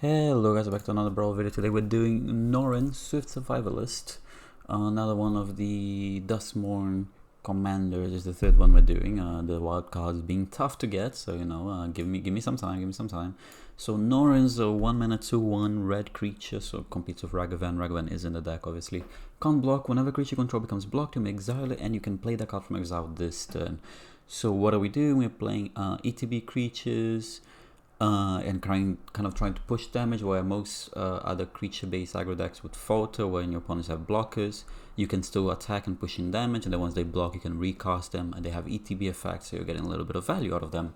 Hello guys, back to another Brawl video. Today we're doing Norin, Swift Survivalist. Another one of the Dustmorn commanders is the third one we're doing. The wild cards being tough to get, so you know, give me some time, So Norin's a 1 mana 2/1 red creature, so competes with Ragavan. Ragavan is in the deck obviously. Can't block. Whenever creature you control becomes blocked, you may exile it and you can play that card from exile this turn. So what are we doing? We're playing ETB creatures. And kind of trying to push damage, where most other creature-based aggro decks would falter when your opponents have blockers. You can still attack and push in damage, and then once they block, you can recast them, and they have ETB effects, so you're getting a little bit of value out of them.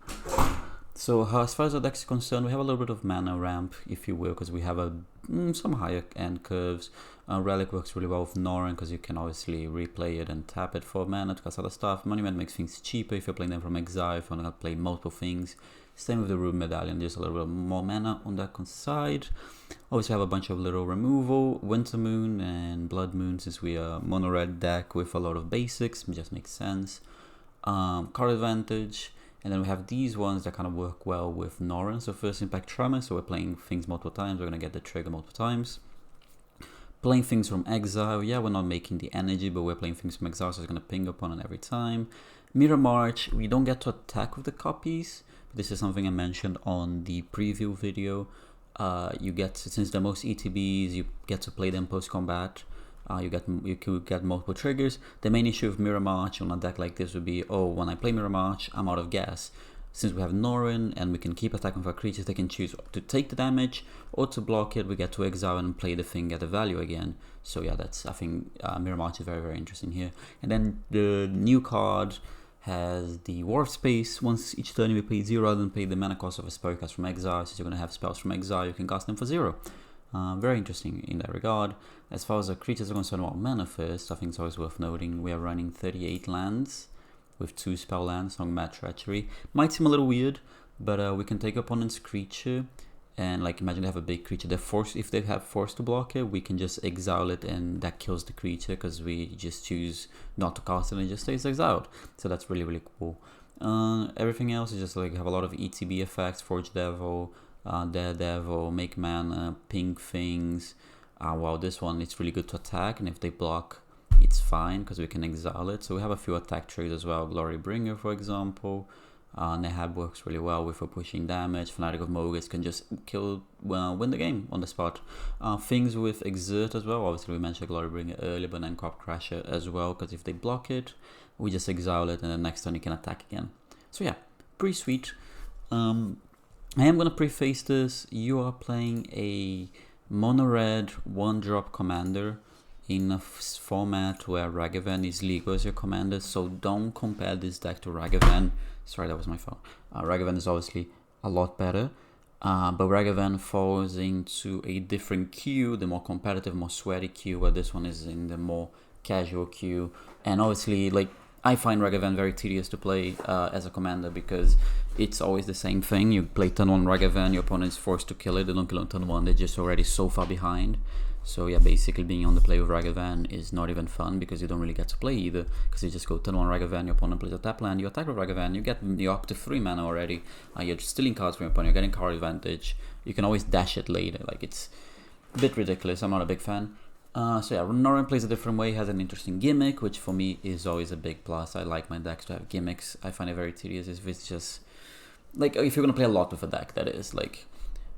So as far as the deck is concerned, we have a little bit of mana ramp, if you will, because we have some higher end curves. Relic works really well with Norin, because you can obviously replay it and tap it for mana to cast other stuff. Monument makes things cheaper if you're playing them from exile, if you want to play multiple things. Same with the Root Medallion, there's a little bit more mana on that side. Obviously have a bunch of little removal, Winter Moon and Blood Moon, since we are mono red deck with a lot of basics, it just makes sense. Card advantage, and then we have these ones that kind of work well with Norin. So first impact Tremor, so we're playing things multiple times, we're going to get the trigger multiple times. Playing things from exile, yeah, we're not making the energy, but we're playing things from exile, so it's going to ping upon it every time. Mirror March, we don't get to attack with the copies. This is something I mentioned on the preview video. You get, since they're most ETBs, you get to play them post-combat. You could get multiple triggers. The main issue with Mirror March on a deck like this would be, oh, when I play Mirror March, I'm out of gas. Since we have Norin and we can keep attacking for creatures, they can choose to take the damage or to block it. We get to exile and play the thing at the value again. So yeah, I think Mirror March is very, very interesting here. And then the new card has the Warp Space. Once each turn you pay 0 rather than pay the mana cost of a spell cast from exile. Since you're going to have spells from exile, you can cast them for 0. Very interesting in that regard. As far as the creatures are concerned, well, mana first, I think it's always worth noting. We are running 38 lands with 2 spell lands, Songmat Treachery. Might seem a little weird, but we can take opponent's creature and, like, imagine they have a big creature. They're forced, if they have forced to block it, we can just exile it and that kills the creature because we just choose not to cast it and it just stays exiled. So that's really, really cool. Everything else is just like have a lot of ETB effects, Forge Devil, Daredevil, Make Mana, Pink Things. Wow, this one, it's really good to attack, and if they block, it's fine because we can exile it. So we have a few attack triggers as well. Glory Bringer, for example. Nehab works really well with pushing damage. Fanatic of Mogus can just win the game on the spot. Things with Exert as well. Obviously we mentioned Glory Bringer earlier, but then Crop Crasher as well, because if they block it, we just exile it and the next turn you can attack again. So yeah, pretty sweet. I am going to preface this. You are playing a mono red 1-drop commander in a format where Ragavan is legal as your commander, so don't compare this deck to Ragavan. Sorry, that was my phone. Ragavan is obviously a lot better, but Ragavan falls into a different queue, the more competitive, more sweaty queue, where this one is in the more casual queue. And obviously, like, I find Ragavan very tedious to play as a commander because it's always the same thing. You play turn 1 Ragavan, your opponent is forced to kill it, they don't kill on turn 1, they're just already so far behind. So yeah, basically being on the play with Ragavan is not even fun because you don't really get to play either, because you just go turn 1 Ragavan, your opponent plays a tap land, you attack with Ragavan, you're up to 3 mana already, you're stealing cards from your opponent, you're getting card advantage, you can always dash it later, like it's a bit ridiculous, I'm not a big fan. So yeah, Norin plays a different way, has an interesting gimmick, which for me is always a big plus. I like my decks to have gimmicks. I find it very tedious if it's just, like, if you're gonna play a lot with a deck, that is, like,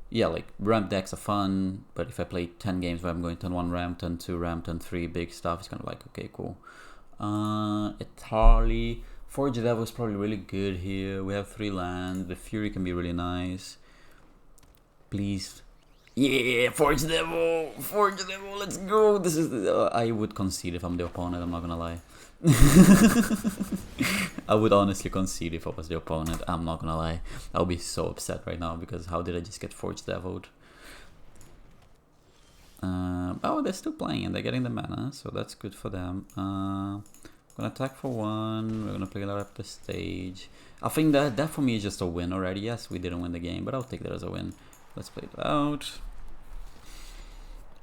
yeah, like, ramp decks are fun, but if I play 10 games where I'm going turn 1 ramp, turn 2 ramp, turn 3 big stuff, it's kind of like, okay, cool. Etali, Forge Devil is probably really good here. We have 3 lands, the Fury can be really nice. Please. Yeah, Forge Devil, let's go. This is, I would concede if I'm the opponent, I'm not gonna lie. I would honestly concede if I was the opponent, I'm not gonna lie. I'll be so upset right now because how did I just get Forge Deviled? Oh, they're still playing and they're getting the mana, so that's good for them. Gonna attack for 1, we're gonna play that up the stage. I think that for me is just a win already. Yes, we didn't win the game, but I'll take that as a win. Let's play it out.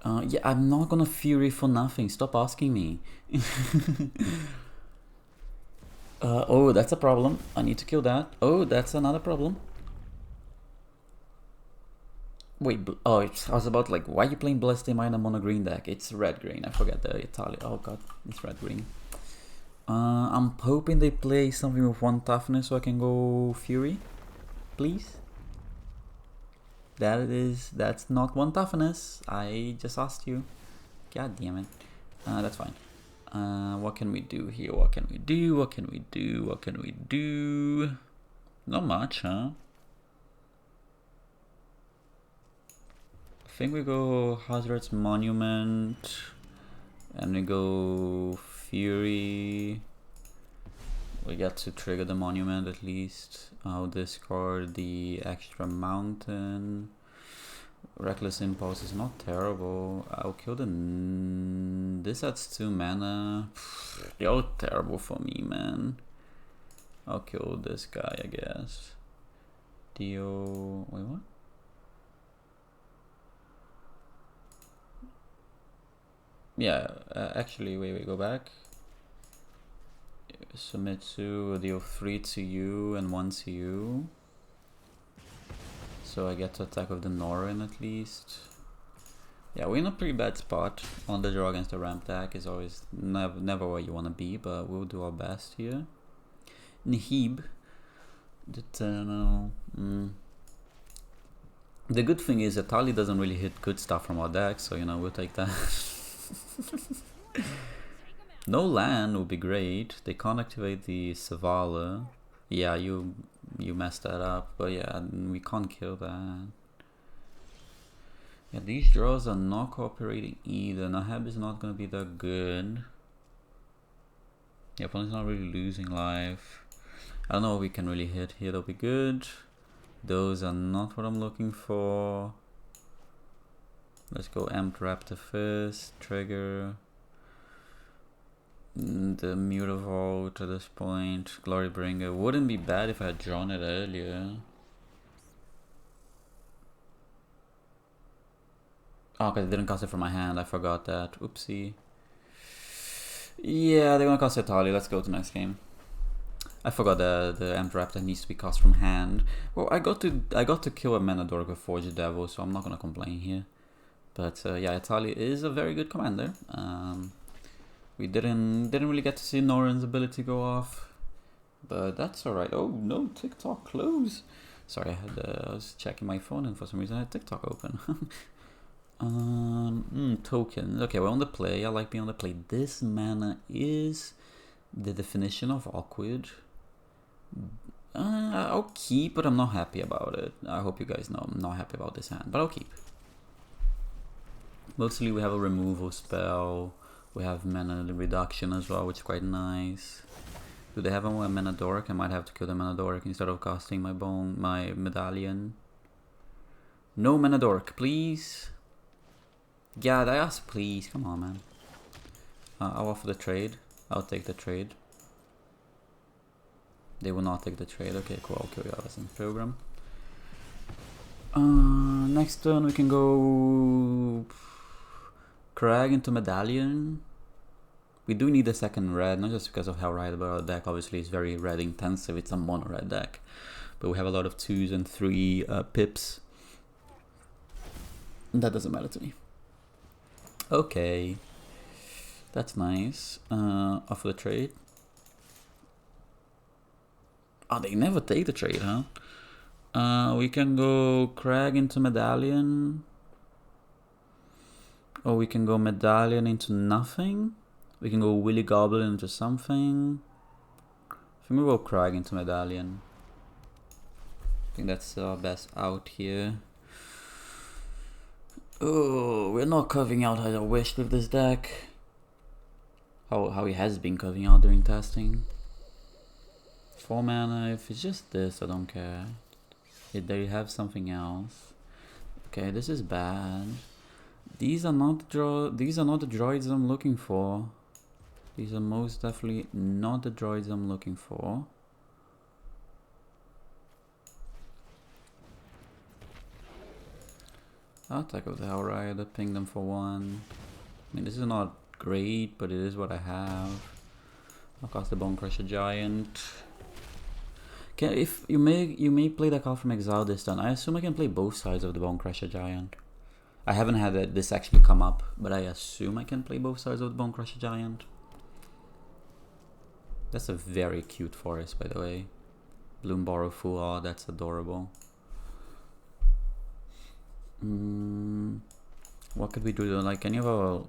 Yeah, I'm not gonna Fury for nothing. Stop asking me. Oh, that's a problem. I need to kill that. Oh, that's another problem. Wait, oh, I was about like, why are you playing Blessed Mine on a green deck? It's red-green, I forget the Italian. Oh god, it's red-green. I'm hoping they play something with 1 toughness so I can go Fury. Please? That's not 1 toughness. I just asked you. God damn it. That's fine. What can we do here? What can we do? What can we do? What can we do? Not much, huh? I think we go Hazard's Monument. And we go Fury. We get to trigger the Monument at least. I'll discard the extra Mountain. Reckless Impulse is not terrible. I'll kill the... This adds 2 mana. You're terrible for me, man. I'll kill this guy, I guess. Deal... Wait, what? Yeah, actually, wait, go back. Sumitsu, deal 3 to you and 1 to you. So I get to attack with the Norin at least. Yeah, we're in a pretty bad spot. On the draw against the ramp deck is always never where you want to be, but we'll do our best here. Nihib. The Eternal. The good thing is that Tali doesn't really hit good stuff from our deck, so you know, we'll take that. No land would be great. They can't activate the Savala. Yeah, you messed that up, but yeah, we can't kill that. Yeah, these draws are not cooperating either. Nahab is not gonna be that good. Yeah, opponent's not really losing life. I don't know what we can really hit here that'll be good. Those are not what I'm looking for. Let's go Amped Raptor first, trigger. The Mutavault at this point, Glorybringer. Wouldn't be bad if I had drawn it earlier. Oh, because I didn't cast it from my hand, I forgot that. Oopsie. Yeah, they're gonna cast Etali. Let's go to next game. I forgot the Amped Raptor needs to be cast from hand. Well, I got to kill a Manadork with Forge Devil, so I'm not gonna complain here. But yeah, Etali is a very good commander. We didn't really get to see Norin's ability go off, but that's alright. Oh no, TikTok close. Sorry, I was checking my phone and for some reason I had TikTok open. Tokens. Okay, we're on the play. I like being on the play. This mana is the definition of awkward. I'll keep, but I'm not happy about it. I hope you guys know I'm not happy about this hand, but I'll keep. Mostly we have a removal spell. We have mana reduction as well, which is quite nice. Do they have a Manadork? I might have to kill the Manadork instead of casting my medallion. No Manadork, please. Yeah, I asked please. Come on, man. I'll offer the trade. I'll take the trade. They will not take the trade. Okay, cool. I'll kill you as in program. Next turn we can go Crag into Medallion. We do need a second red, not just because of how red, but our deck obviously is very red intensive. It's a mono red deck, but we have a lot of 2s and 3 pips. That doesn't matter to me. Okay, that's nice. Offer the trade. Oh, they never take the trade, huh? We can go Crag into Medallion. Or we can go Medallion into nothing. We can go Willy Goblin into something. I think we'll go Crag into Medallion. I think that's our best out here. Oh, we're not curving out as I wished with this deck. How he has been curving out during testing. 4 mana, if it's just this, I don't care. They have something else. Okay, this is bad. These are not the droids I'm looking for. These are most definitely not the droids I'm looking for. I'll tackle the Hell Rider, ping them for 1. I mean, this is not great, but it is what I have. I'll cast the Bone Crusher Giant. If you may play the card from Exile this turn. I assume I can play both sides of the Bone Crusher Giant. I haven't had this actually come up, but I assume I can play both sides of the Bone Crusher Giant. That's a very cute forest, by the way. Bloom Borrow Full. Oh, that's adorable. What could we do? Like any of our...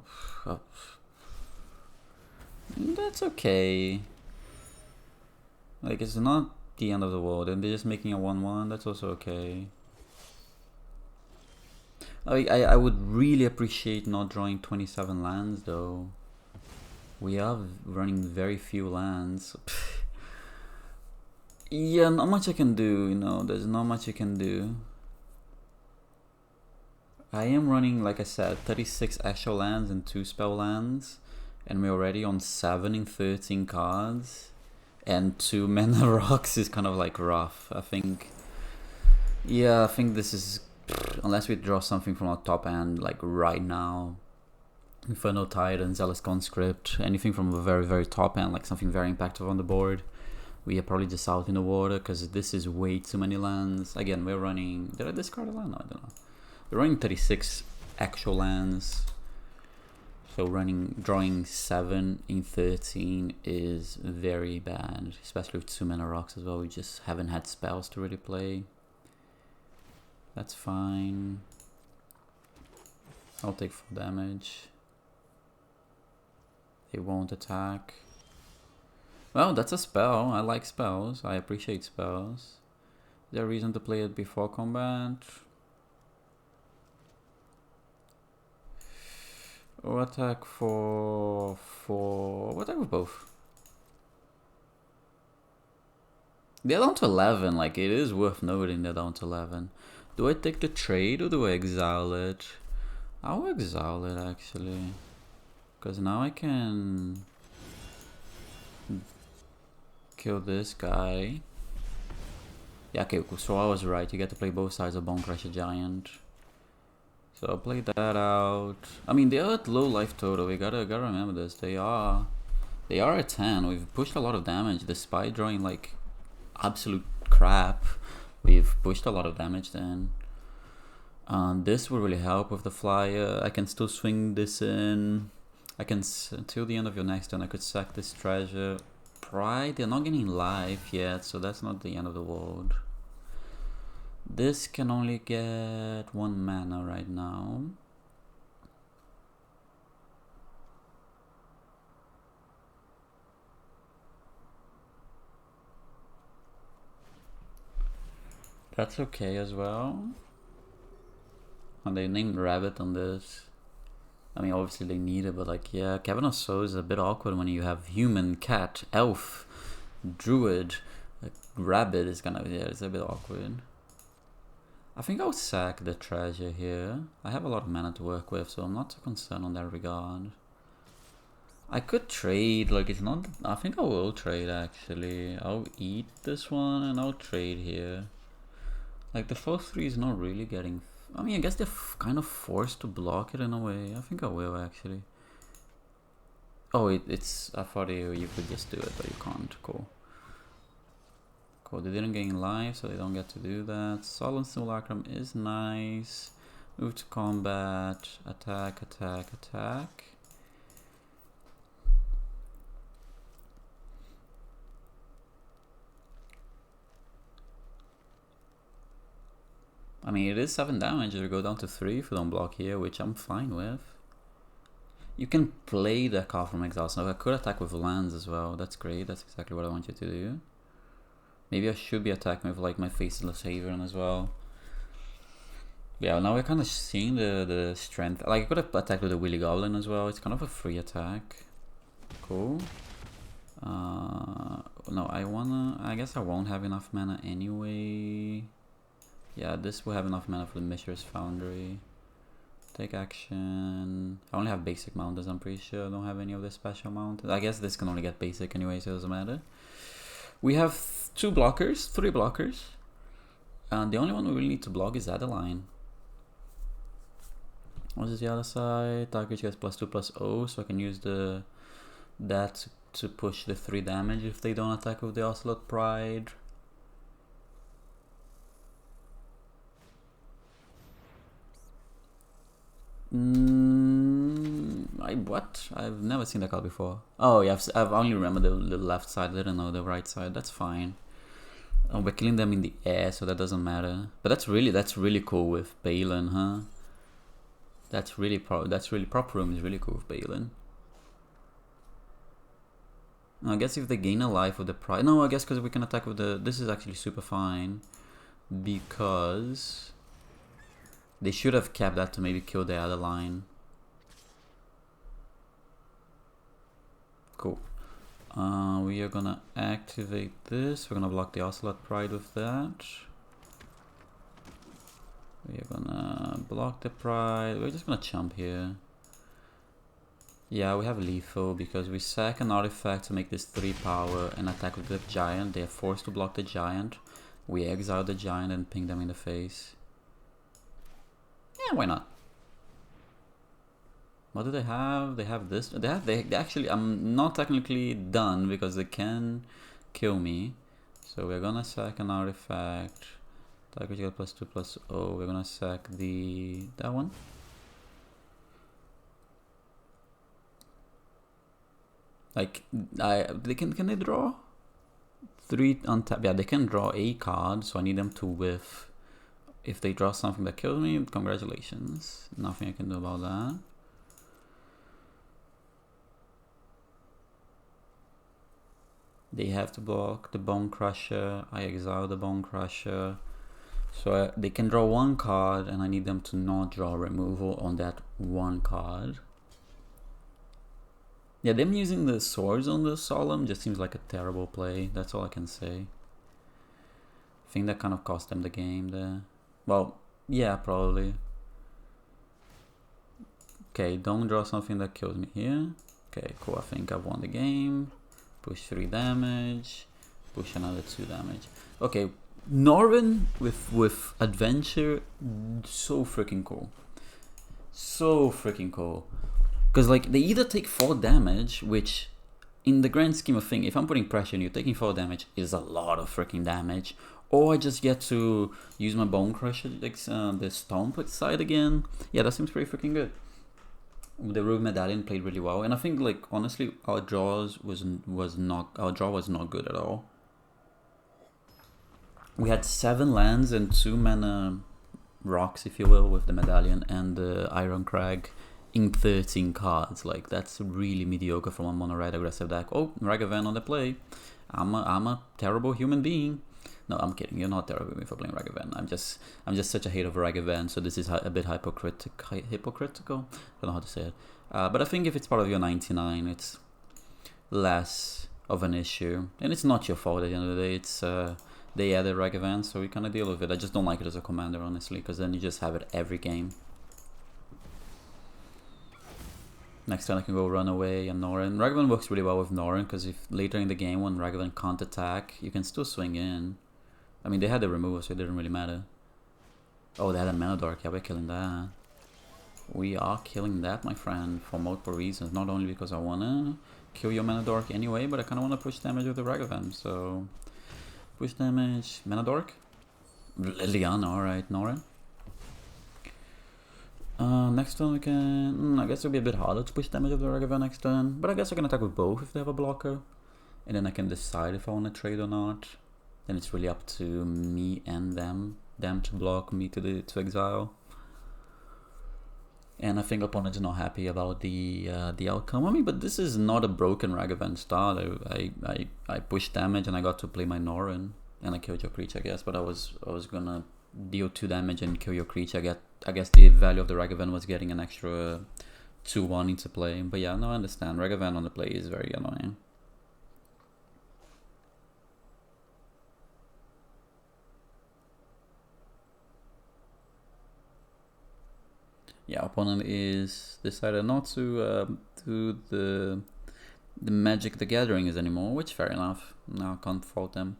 that's okay. Like, it's not the end of the world, and they're just making a 1-1. That's also okay. I would really appreciate not drawing 27 lands, though. We are running very few lands. Yeah, not much I can do, you know, there's not much you can do. I am running, like I said, 36 actual lands and 2 spell lands, and we're already on 7 in 13 cards, and 2 mana rocks is kind of like rough. I think, yeah, I think this is, unless we draw something from our top end, like right now, Inferno Titan, Zealous Conscript, anything from a very, very top end, like something very impactful on the board, we are probably just out in the water, because this is way too many lands. Again, we're running, did I discard a land? No, I don't know. We're running 36 actual lands, so drawing 7 in 13 is very bad, especially with 2 mana rocks as well. We just haven't had spells to really play. That's fine. I'll take full damage. They won't attack. Well, that's a spell. I like spells. I appreciate spells. Is there a reason to play it before combat? Or attack for... What attack with both? They're down to 11. Like, it is worth noting they're down to 11. Do I take the trade or do I exile it? I'll exile it, actually. Because now I can kill this guy. Yeah, okay, so I was right. You get to play both sides of Bone Crusher Giant. So I'll play that out. I mean, they are at low life total. We gotta remember this. They are at 10. We've pushed a lot of damage despite drawing like absolute crap. We've pushed a lot of damage then. This will really help with the flyer. I can still swing this in. I can, until the end of your next turn, I could sack this treasure. Pride, they're not getting life yet, so that's not the end of the world. This can only get 1 mana right now. That's okay as well. And they named Rabbit on this. I mean, obviously they need it, but like, yeah, Cavern of Souls is a bit awkward when you have human, cat, elf, druid, like, rabbit is kind of, yeah, it's a bit awkward. I think I'll sack the treasure here. I have a lot of mana to work with, so I'm not so concerned on that regard. I could trade, like, it's not, I think I will trade actually. I'll eat this one and I'll trade here. Like, the first 3 is not really getting, I mean, I guess they're kind of forced to block it in a way. I think I will actually. Oh, it's, I thought you could just do it, but you can't. Cool. Cool, they didn't gain life, so they don't get to do that. Solemn Simulacrum is nice. Move to combat. Attack, attack, attack. I mean, it is 7 damage. It'll go down to 3 if we don't block here, which I'm fine with. You can play the card from Exile, so I could attack with lands as well. That's great. That's exactly what I want you to do. Maybe I should be attacking with like my Faceless Haven as well. Yeah, now we're kind of seeing the strength. Like, I could have attacked with the Willy Goblin as well. It's kind of a free attack. Cool. No, I guess I won't have enough mana anyway. Yeah, this will have enough mana for the Mishra's Foundry. Take action. I only have basic mountains, I'm pretty sure. I don't have any of the special mountains. I guess this can only get basic anyway, so it doesn't matter. We have 3 blockers. And the only one we really need to block is Adeline. What is the other side? Target gets +2/+0, so I can use that to push the 3 damage if they don't attack with the Ocelot Pride. What? I've never seen that card before. Oh yeah, I've only remembered the left side. I didn't know the right side. That's fine. Oh, we're killing them in the air, so that doesn't matter. But that's really cool with Balin, huh? That's really prop room is really cool with Balin. I guess if they gain a life with the pride, no, I guess because we can attack with the. This is actually super fine because they should have kept that to maybe kill the other line. Cool. We are gonna activate this. We're gonna block the Ocelot Pride with that. We are gonna block the Pride. We're just gonna chump here. Yeah, we have lethal because we sack an artifact to make this 3 power and attack with the giant. They are forced to block the giant. We exile the giant and ping them in the face. Yeah, why not? What do they have? They have this. They actually. I'm not technically done because they can kill me. So we're gonna sack an artifact. Target you get +2/+0. We're gonna sack that one. Like can they draw 3 untap? Yeah, they can draw a card, so I need them to whiff. If they draw something that kills me, congratulations. Nothing I can do about that. They have to block the Bone Crusher. I exile the Bone Crusher. So they can draw 1 card, and I need them to not draw removal on that 1 card. Yeah, them using the swords on the Solemn just seems like a terrible play. That's all I can say. I think that kind of cost them the game there. Well, yeah, probably. Okay, don't draw something that kills me here. Okay, cool. I think I've won the game. Push 3 damage. Push another 2 damage. Okay, Norin with Adventure, so freaking cool. So freaking cool. Because like they either take 4 damage, which in the grand scheme of things, if I'm putting pressure on you, taking 4 damage is a lot of freaking damage. Or I just get to use my Bone Crusher, like the Stomp side again. Yeah, that seems pretty freaking good. The Rogue Medallion played really well, and I think like honestly our draw was not good at all. We had 7 lands and 2 mana rocks, if you will, with the Medallion and the Iron Crag in 13 cards. Like that's really mediocre from a mono red aggressive deck. Oh, Ragavan on the play. I'm a terrible human being. No, I'm kidding. You're not terrible for playing Ragavan. I'm just such a hater of Ragavan, so this is a bit hypocritical. I don't know how to say it. But I think if it's part of your 99, it's less of an issue, and it's not your fault at the end of the day. It's they added Ragavan, so we kind of deal with it. I just don't like it as a commander, honestly, because then you just have it every game. Next turn I can go run away and Norin. Ragavan works really well with Norin, because if later in the game when Ragavan can't attack, you can still swing in. I mean, they had the removal, so it didn't really matter. Oh, they had a Mana Dark. Yeah, we're killing that. We are killing that, my friend, for multiple reasons. Not only because I want to kill your Mana Dark anyway, but I kind of want to push damage with the Ragavan, so... Push damage, Mana Dark. Liliana, alright, Norin. Next turn we can... I guess it'll be a bit harder to push damage with the Ragavan next turn, but I guess I can attack with both if they have a blocker. And then I can decide if I want to trade or not. Then it's really up to me and them to block, me to exile. And I think opponents are not happy about the outcome. I mean, but this is not a broken Ragavan start. I pushed damage and I got to play my Norin and I killed your creature, I guess. But I was gonna deal 2 damage and kill your creature. I guess the value of the Ragavan was getting an extra 2/1 into play. But yeah, no, I understand. Ragavan on the play is very annoying. Yeah, opponent is decided not to do the Magic the Gathering is anymore, which fair enough. No, I can't fault them.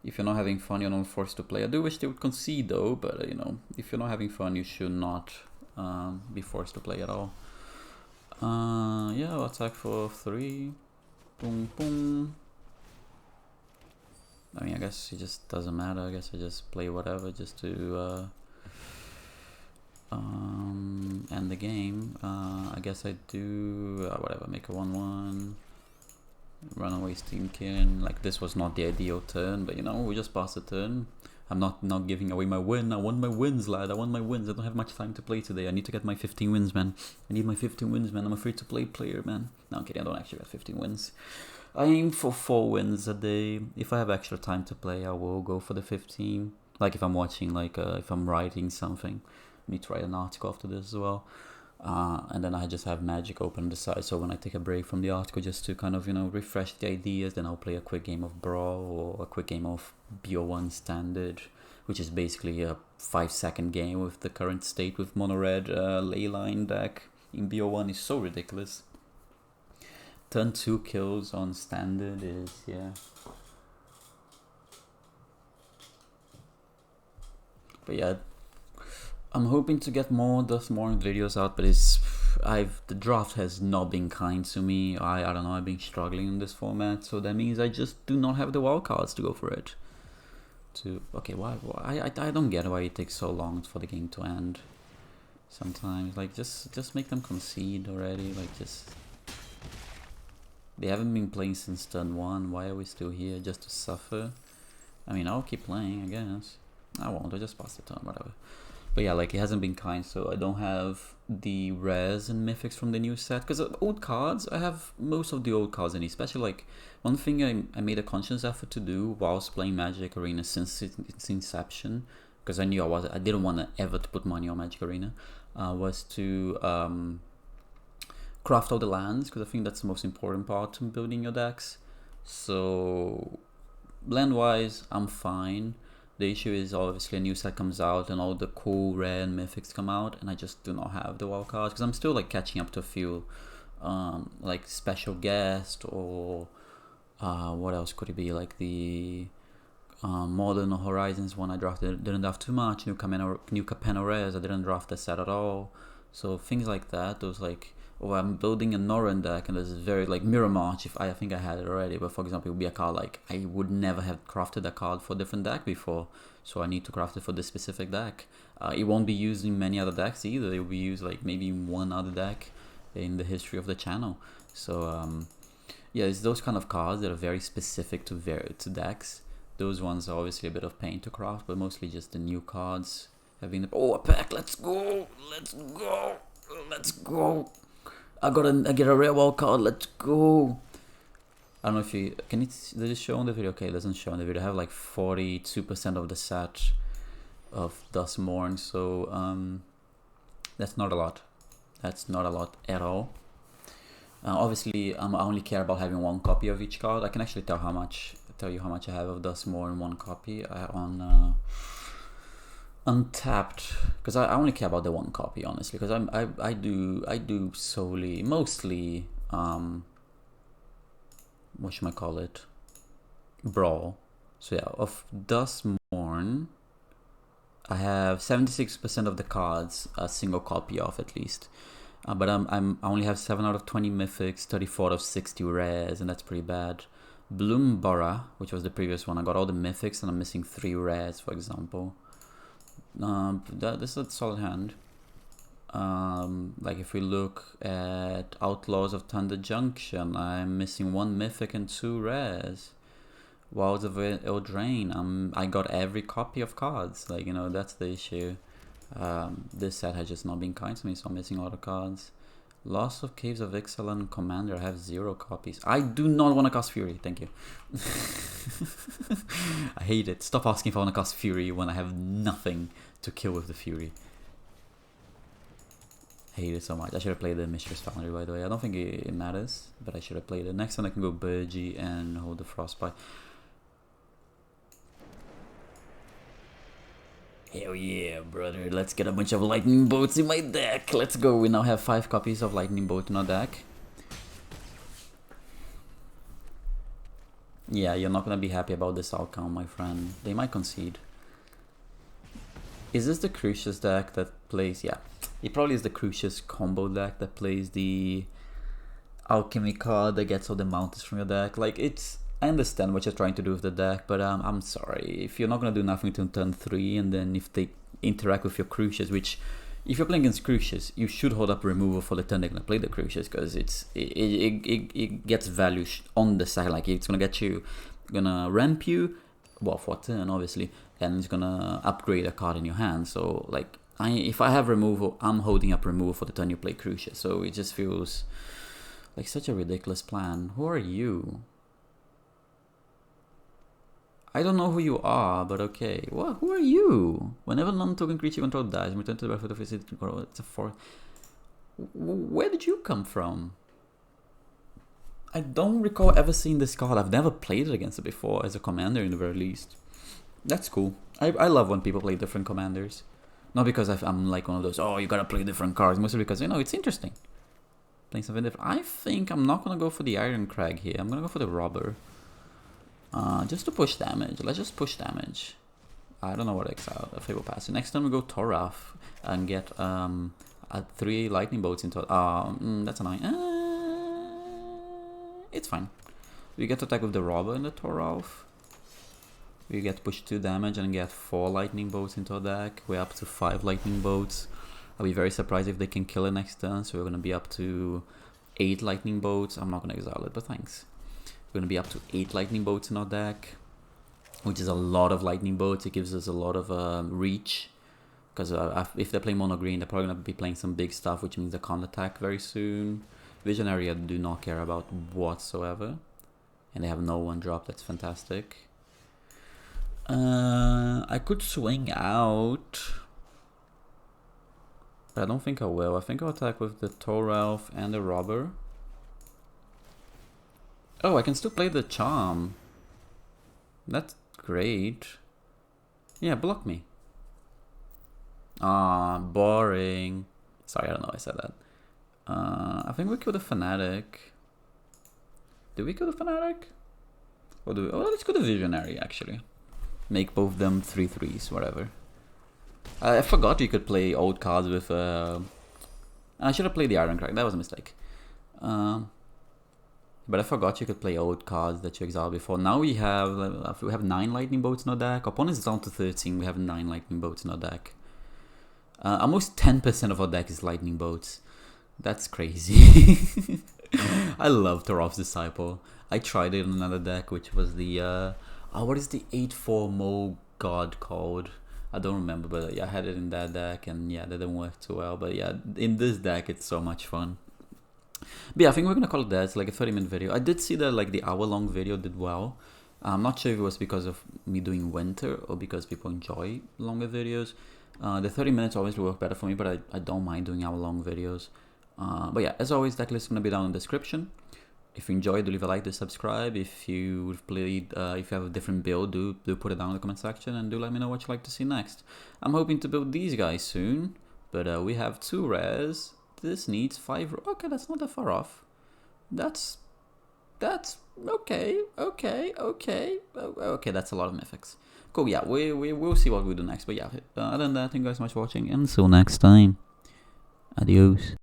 If you're not having fun, you're not forced to play. I do wish they would concede though, but you know, if you're not having fun, you should not be forced to play at all. Yeah, I'll attack for 3. Boom, boom. I mean, I guess it just doesn't matter. I guess I just play whatever just to end end the game. I guess I do whatever, make a 1-1. Runaway Steamkin. Like, this was not the ideal turn, but you know, we just passed the turn. I'm not giving away my win. I want my wins, lad. I want my wins. I don't have much time to play today. I need to get my 15 wins, man. I need my 15 wins, man. I'm a free-to-play player, man. No, I'm kidding. I don't actually have 15 wins. I aim for 4 wins a day. If I have extra time to play, I will go for the 15. Like, if I'm watching, like, if I'm writing something. I need to write an article after this as well. And then I just have Magic open on the side, so when I take a break from the article just to kind of, you know, refresh the ideas, then I'll play a quick game of Brawl or a quick game of BO1 Standard, which is basically a 5-second game with the current state with mono red Leyline deck in BO1 is so ridiculous. Turn 2 kills on Standard is, yeah. But yeah, I'm hoping to get more Duskmourn videos out, but the draft has not been kind to me. I don't know, I've been struggling in this format, so that means I just do not have the wildcards to go for it. Okay, why I don't get why it takes so long for the game to end. Sometimes, like, just make them concede already. Like, just, they haven't been playing since turn 1. Why are we still here just to suffer? I mean, I'll keep playing, I guess. I won't. I'll just pass the turn, whatever. But yeah, like, it hasn't been kind, so I don't have the rares and mythics from the new set. Because old cards, I have most of the old cards in it. Especially, like, one thing I made a conscious effort to do whilst playing Magic Arena since its inception, because I knew I didn't want to ever to put money on Magic Arena, was to craft all the lands, because I think that's the most important part in building your decks. So, land-wise, I'm fine. The issue is obviously a new set comes out and all the cool rare and mythics come out, and I just do not have the wild cards because I'm still like catching up to a few like special guest or what else could it be, like the Modern Horizons one I drafted didn't draft too much, New Capenna rares I didn't draft the set at all, so things like that. Those like, oh, I'm building a Norin deck and this is very like Mirror March, if I think I had it already, but for example it would be a card like I would never have crafted a card for a different deck before, so I need to craft it for this specific deck. It won't be used in many other decks either, it will be used like maybe in one other deck in the history of the channel. So yeah, it's those kind of cards that are very specific to decks. Those ones are obviously a bit of pain to craft, but mostly just the new cards have been, oh, a pack, let's go, I get a rare wild card, let's go. I don't know if you can, does it show on the video? Okay, it doesn't show on the video. I have like 42% of the set of Duskmourn, so that's not a lot. That's not a lot at all. Obviously, I only care about having one copy of each card. I can actually tell you how much I have of Duskmourn in one copy on Untapped, because I only care about the one copy, honestly, because I do solely, mostly whatchamacallit, Brawl. So yeah, of Duskmourn I have 76% of the cards a single copy of at least, but I only have 7 out of 20 mythics, 34 out of 60 rares, and that's pretty bad. Bloomborough, which was the previous one, I got all the mythics and I'm missing 3 rares, for example. This is a solid hand. Like if we look at Outlaws of Thunder Junction, I'm missing 1 mythic and 2 rares. Wilds of Eldraine, I got every copy of cards. Like, you know, that's the issue. This set has just not been kind to me, so I'm missing a lot of cards. Lost of Caves of Ixalan Commander, I have 0 copies. I do not want to cast Fury, thank you. I hate it. Stop asking if I want to cast Fury when I have nothing to kill with the Fury. I hate it so much. I should have played the Mistress Foundry, by the way. I don't think it matters, but I should have played it. Next time I can go Burgie and hold the Frostbite. Hell yeah, brother. Let's get a bunch of Lightning Bolts in my deck. Let's go. We now have 5 copies of Lightning Bolt in our deck. Yeah, you're not gonna be happy about this outcome, my friend. They might concede. Is this the Crucius deck that plays... Yeah, it probably is the Crucius combo deck that plays the Alchemy card that gets all the mountains from your deck. Like, it's... I understand what you're trying to do with the deck, but I'm sorry. If you're not going to do nothing until turn 3, and then if they interact with your Crucius, which if you're playing against Crucius, you should hold up removal for the turn they're gonna play the Crucius, because it gets value on the side. Like it's gonna get you, gonna ramp you, well, for a turn obviously, and it's gonna upgrade a card in your hand. So like if I have removal, I'm holding up removal for the turn you play Crucius. So it just feels like such a ridiculous plan. Who are you? I don't know who you are, but okay. What? Who are you? Whenever non-token creature you control dies, return to the battlefield of its control. It's a 4. Where did you come from? I don't recall ever seeing this card. I've never played it against it before, as a commander in the very least. That's cool. I love when people play different commanders. Not because I'm like one of those, oh, you gotta play different cards. Mostly because, you know, it's interesting. Playing something different. I think I'm not gonna go for the Iron Crag here. I'm gonna go for the Robber. Just to push damage. Let's just push damage. I don't know what exile. A Fable Pass. Next time we go Toraf and get 3 lightning bolts into. That's annoying. It's fine. We get to attack with the Robber in the Toraf. We get push 2 damage and get 4 lightning bolts into our deck. We're up to 5 lightning bolts. I'll be very surprised if they can kill it next turn. So we're gonna be up to 8 lightning bolts. I'm not gonna exile it, but thanks. We're going to be up to 8 lightning bolts in our deck, which is a lot of lightning bolts. It gives us a lot of reach, because if they're playing mono green, they're probably going to be playing some big stuff, which means they can't attack very soon. Visionary I do not care about whatsoever, and they have no 1-drop. That's fantastic. I could swing out, but I don't think I will. I think I'll attack with the Toralf and the Robber. Oh, I can still play the Charm. That's great. Yeah, block me. Boring. Sorry, I don't know why I said that. I think we kill the Fanatic. Did we kill the Fanatic? Or do we? Oh, let's kill the Visionary, actually. Make both of them 3/3s, whatever. I forgot you could play old cards with... I should have played the Iron Crag. That was a mistake. But I forgot you could play old cards that you exiled before. Now we have 9 lightning bolts in our deck. Opponents down to 13. We have 9 lightning bolts in our deck. Almost 10% of our deck is lightning bolts. That's crazy. I love Torof's Disciple. I tried it in another deck, which was the what is the 8/4 Mo God called? I don't remember, but yeah, I had it in that deck, and yeah, that didn't work too well. But yeah, in this deck, it's so much fun. But yeah, I think we're gonna call it that. It's like a 30-minute video. I did see that like the hour-long video did well. I'm not sure if it was because of me doing winter or because people enjoy longer videos. The 30 minutes always work better for me, but I don't mind doing hour-long videos. But yeah, as always, deck list is gonna be down in the description. If you enjoyed, do leave a like, do subscribe. If you've played, if you have a different build, do put it down in the comment section, and do let me know what you'd like to see next. I'm hoping to build these guys soon, but we have 2 rares. This needs 5. Okay, that's not that far off. That's okay. Okay, that's a lot of mythics. Cool. Yeah, we'll see what we do next. But yeah, other than that, thank you guys so much for watching, and until next time, adios.